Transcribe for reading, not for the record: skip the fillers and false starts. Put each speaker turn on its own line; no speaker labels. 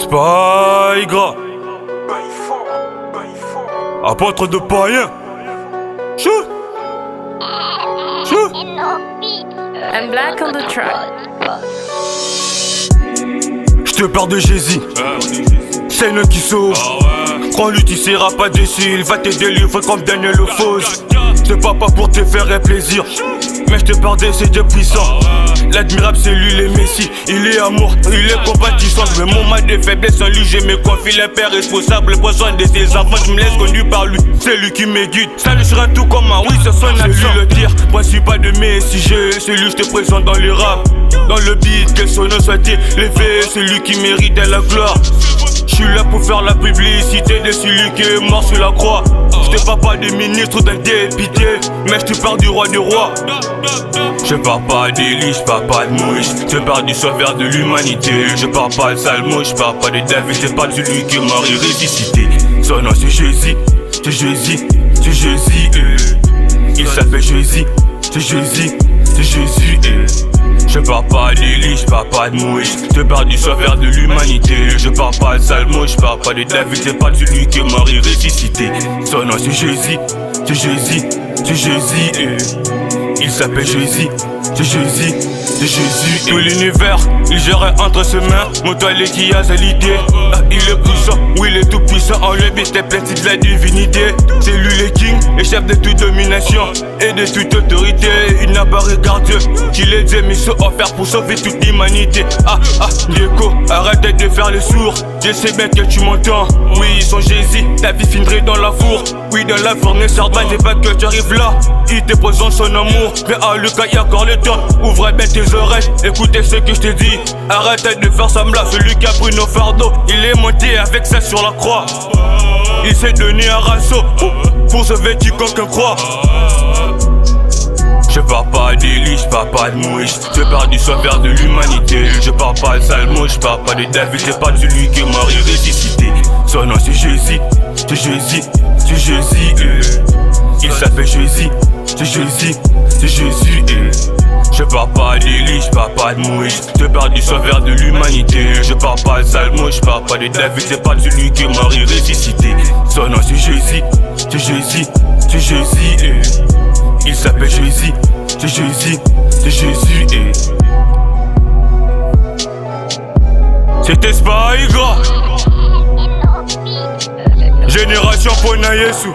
Spy gras, apôtre de païen. Chou.
And Black on the track.
J'te parle de Jésus, c'est le qui sauve. Prends-lui, tu seras pas déçu, il va te délivrer comme Daniel le Fausse. C'est pas pour te faire un plaisir, mais je te parle de ses dieux puissants. L'admirable c'est lui le Messie, il est amour, il est compatissant. Mais mon mal de faiblesse en lui, je me confie le père responsable. Pour soin de ses enfants, je me laisse conduire par lui. C'est lui qui me guide, ça lui sera tout comme un oui, c'est son action. C'est lui le tir, principal de mes sujets. C'est lui je te présente dans les rap, dans le beat, que son nom soit élevé. C'est lui qui mérite la gloire. Je suis là pour faire la publicité de celui qui est mort sur la croix. Je te parle pas des ministres ou d'un député, mais je te parle du roi des rois. Je parle pas d'Élie, je parle pas de Moïse, je parle du sauveur de l'humanité. Je parle pas de Salmo, je parle pas de David, je parle de celui qui est mort et ressuscité. Son nom c'est Jésus, c'est Jésus, c'est Jésus. Il s'appelle Jésus, c'est Jésus, c'est Jésus. Je parle pas d'Élie, je parle pas de Moïse, je parle du sauveur de l'humanité. Je parle pas de Salmo, je parle pas de David, je parle de celui qui est mort et ressuscité. Son nom c'est Jésus, c'est Jésus, c'est Jésus. Il s'appelle Jésus, c'est Jésus, c'est Jésus. Tout l'univers, il gère entre ses mains. Mon toilette qui a sa l'idée. Il est puissant, oui il est tout puissant. En lui, t'es petit de la divinité. C'est lui le king, le chef de toute domination et de toute autorité. Il n'a pas regardé qu'il est Dieu, mais sont offerts pour sauver toute l'humanité. Diego, arrête de faire le sourd. Je sais bien que tu m'entends. Oui, son Jésus, ta vie finirait dans la four. Oui, dans la fournaise ardente, j'ai pas que tu arrives là. Il te présente son amour, mais à Lucas y'a encore le temps. Ouvre bien tes oreilles, écoutez ce que je te dis. Arrête de faire semblant, celui qui a pris nos fardeaux. Il est monté avec ça sur la croix. Il s'est donné un rançon pour sauver quiconque croit. Je parle pas d'Élie, je parle pas de Moïse, je parle du sauveur de l'humanité. Je parle pas de Salmo, je parle pas de David, je parle de celui qui est mort et ressuscité. Son nom c'est Jésus, c'est Jésus, c'est Jésus. Il s'appelle Jésus, c'est Jésus, c'est Jésus. Je parle pas d'Élie, je parle pas de Moïse, je parle du sauveur de l'humanité. Je parle pas de Salmo, je parle pas de David, je parle de celui qui est mort et ressuscité. Son nom c'est Jésus, c'est Jésus, c'est Jésus. Il s'appelle Jésus, c'est Jésus, c'est Jésus. C'était Spy gras, génération Pona Yesu.